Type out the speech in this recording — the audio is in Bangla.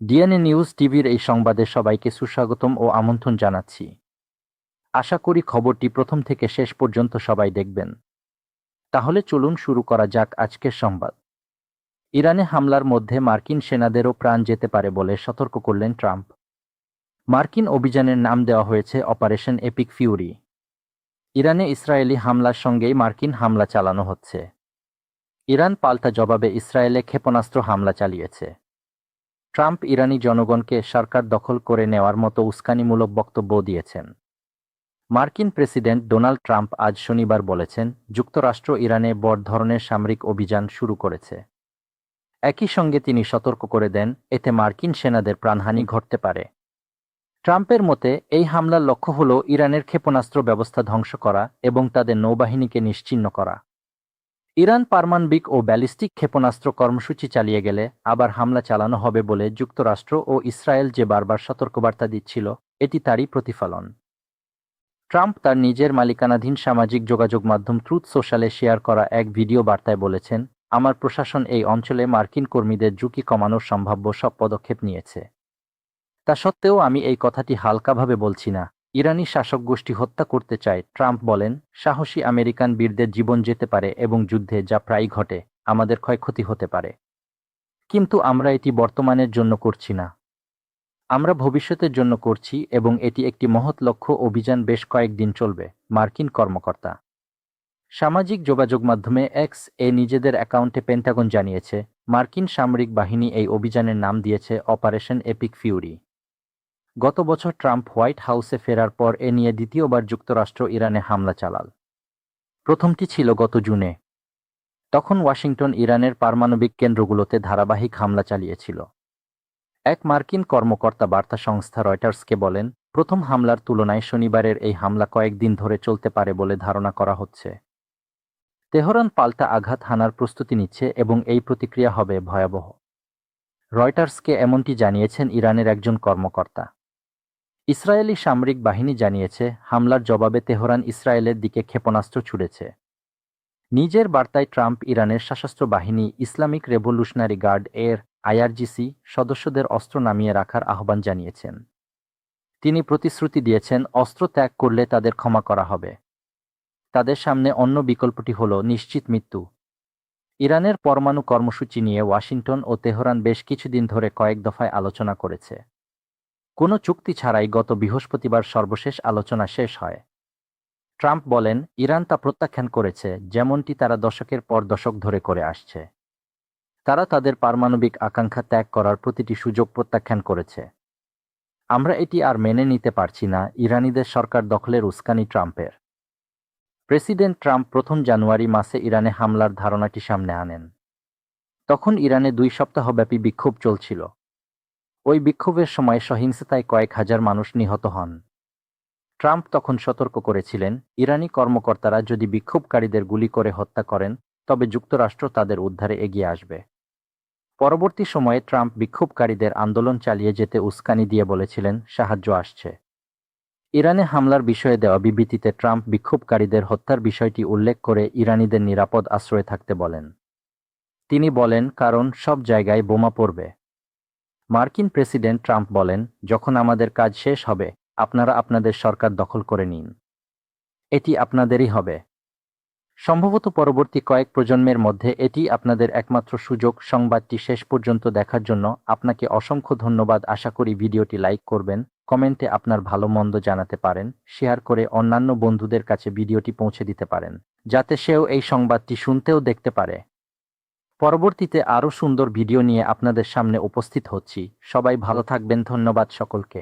ডিএনএ নিউজ টিভির এই সংবাদে সবাইকে সুস্বাগতম ও আমন্ত্রণ জানাচ্ছি। আশা করি খবরটি প্রথম থেকে শেষ পর্যন্ত সবাই দেখবেন। তাহলে চলুন শুরু করা যাক আজকের সংবাদ। ইরানে হামলার মধ্যে মার্কিন সেনাদেরও প্রাণ যেতে পারে বলে সতর্ক করলেন ট্রাম্প। মার্কিন অভিযানের নাম দেওয়া হয়েছে অপারেশন এপিক ফিউরি। ইরানে ইসরায়েলি হামলার সঙ্গেই মার্কিন হামলা চালানো হচ্ছে। ইরান পাল্টা জবাবে ইসরায়েলে ক্ষেপণাস্ত্র হামলা চালিয়েছে। ট্রাম্প ইরানি জনগণকে সরকার দখল করে নেওয়ার মতো উস্কানিমূলক বক্তব্য দিয়েছেন। মার্কিন প্রেসিডেন্ট ডোনাল্ড ট্রাম্প আজ শনিবার বলেছেন, যুক্তরাষ্ট্র ইরানে বড় ধরনের সামরিক অভিযান শুরু করেছে। একই সঙ্গে তিনি সতর্ক করে দেন, এতে মার্কিন সেনাদের প্রাণহানি ঘটতে পারে। ট্রাম্পের মতে এই হামলার লক্ষ্য হল ইরানের ক্ষেপণাস্ত্র ব্যবস্থা ধ্বংস করা এবং তাদের নৌবাহিনীকে নিশ্চিহ্ন করা। ইরান পারমাণবিক ও ব্যালিস্টিক ক্ষেপণাস্ত্র কর্মসূচি চালিয়ে গেলে আবার হামলা চালানো হবে বলে যুক্তরাষ্ট্র ও ইসরায়েল যে বারবার সতর্কবার্তা দিচ্ছিল, এটি তারই প্রতিফলন। ট্রাম্প তার নিজের মালিকানাধীন সামাজিক যোগাযোগ মাধ্যম ট্রুথ সোশ্যালে শেয়ার করা এক ভিডিও বার্তায় বলেছেন, আমার প্রশাসন এই অঞ্চলে মার্কিন কর্মীদের ঝুঁকি কমানোর সম্ভাব্য সব পদক্ষেপ নিয়েছে। তা সত্ত্বেও আমি এই কথাটি হালকাভাবে বলছি না। ইরানি শাসক গোষ্ঠী হত্যা করতে চায়, ট্রাম্প বলেন, সাহসী আমেরিকান বীরদের জীবন যেতে পারে এবং যুদ্ধে যা প্রায়ই ঘটে, আমাদের ক্ষয়ক্ষতি হতে পারে। কিন্তু আমরা এটি বর্তমানের জন্য করছি না। আমরা ভবিষ্যতের জন্য করছি এবং এটি একটি মহৎ লক্ষ্য অভিযান বেশ কয়েকদিন চলবে, মার্কিন কর্মকর্তা সামাজিক যোগাযোগ মাধ্যমে এক্স এ নিজেদের অ্যাকাউন্টে পেন্টাগন জানিয়েছে, মার্কিন সামরিক বাহিনী এই অভিযানের নাম দিয়েছে অপারেশন এপিক ফিউরি। গত বছর ট্রাম্প হোয়াইট হাউসে ফেরার পর এ নিয়ে দ্বিতীয়বার যুক্তরাষ্ট্র ইরানে হামলা চালাল। প্রথমটি ছিল গত জুনে। তখন ওয়াশিংটন ইরানের পারমাণবিক কেন্দ্রগুলোতে ধারাবাহিক হামলা চালিয়েছিল। এক মার্কিন কর্মকর্তা বার্তা সংস্থা রয়টার্সকে বলেন, প্রথম হামলার তুলনায় শনিবারের এই হামলা কয়েকদিন ধরে চলতে পারে বলে ধারণা করা হচ্ছে। তেহরান পাল্টা আঘাত হানার প্রস্তুতি নিচ্ছে এবং এই প্রতিক্রিয়া হবে ভয়াবহ। রয়টার্সকে এমনটি জানিয়েছেন ইরানের একজন কর্মকর্তা। ইসরায়েলি সামরিক বাহিনী জানিয়েছে, হামলার জবাবে তেহরান ইসরায়েলের দিকে ক্ষেপণাস্ত্র ছুড়েছে। নিজের বার্তায় ট্রাম্প ইরানের সশস্ত্র বাহিনী ইসলামিক রেভলিউশনারি গার্ড এর আইআরজিসি সদস্যদের অস্ত্র নামিয়ে রাখার আহ্বান জানিয়েছেন। তিনি প্রতিশ্রুতি দিয়েছেন, অস্ত্র ত্যাগ করলে তাদের ক্ষমা করা হবে। তাদের সামনে অন্য বিকল্পটি হল নিশ্চিত মৃত্যু। ইরানের পরমাণু কর্মসূচি নিয়ে ওয়াশিংটন ও তেহরান বেশ কিছুদিন ধরে কয়েক দফায় আলোচনা করেছে। কোনো চুক্তি ছাড়াই গত বৃহস্পতিবার সর্বশেষ আলোচনা শেষ হয়। ট্রাম্প বলেন, ইরান তা প্রত্যাখ্যান করেছে, যেমনটি তারা দশকের পর দশক ধরে করে আসছে। তারা তাদের পারমাণবিক আকাঙ্ক্ষা ত্যাগ করার প্রতিটি সুযোগ প্রত্যাখ্যান করেছে। আমরা এটি আর মেনে নিতে পারছি না, ইরানিদের সরকার দখলের উস্কানি ট্রাম্পের। প্রেসিডেন্ট ট্রাম্প 1 জানুয়ারি মাসে ইরানে হামলার ধারণাটি সামনে আনেন। তখন ইরানে 2 সপ্তাহব্যাপী বিক্ষোভ চলছিল। ওই বিক্ষোভের সময় সহিংসতায় কয়েক হাজার মানুষ নিহত হন। ট্রাম্প তখন সতর্ক করেছিলেন, ইরানি কর্মকর্তারা যদি বিক্ষোভকারীদের গুলি করে হত্যা করেন, তবে যুক্তরাষ্ট্র তাদের উদ্ধারে এগিয়ে আসবে। পরবর্তী সময়ে ট্রাম্প বিক্ষোভকারীদের আন্দোলন চালিয়ে যেতে উস্কানি দিয়ে বলেছিলেন, সাহায্য আসছে। ইরানে হামলার বিষয়ে দেওয়া বিবৃতিতে ট্রাম্প বিক্ষোভকারীদের হত্যার বিষয়টি উল্লেখ করে ইরানিদের নিরাপদ আশ্রয়ে থাকতে বলেন। তিনি বলেন, কারণ সব জায়গায় বোমা পড়বে। মার্কিন প্রেসিডেন্ট ট্রাম্প বলেন, যখন আমাদের কাজ শেষ হবে, আপনারা আপনাদের সরকার দখল করে নিন। এটি আপনাদেরই হবে। সম্ভবত পরবর্তী কয়েক প্রজন্মের মধ্যে এটি আপনাদের একমাত্র সুযোগ। সংবাদটি শেষ পর্যন্ত দেখার জন্য আপনাকে অসংখ্য ধন্যবাদ। আশা করি ভিডিওটি লাইক করবেন, কমেন্টে আপনার ভালো মন্দ জানাতে পারেন, শেয়ার করে অন্যান্য বন্ধুদের কাছে ভিডিওটি পৌঁছে দিতে পারেন, যাতে সেও এই সংবাদটি শুনতেও দেখতে পারে। পরবর্তীতে আরও সুন্দর ভিডিও নিয়ে আপনাদের সামনে উপস্থিত হচ্ছি। সবাই ভালো থাকবেন। ধন্যবাদ সকলকে।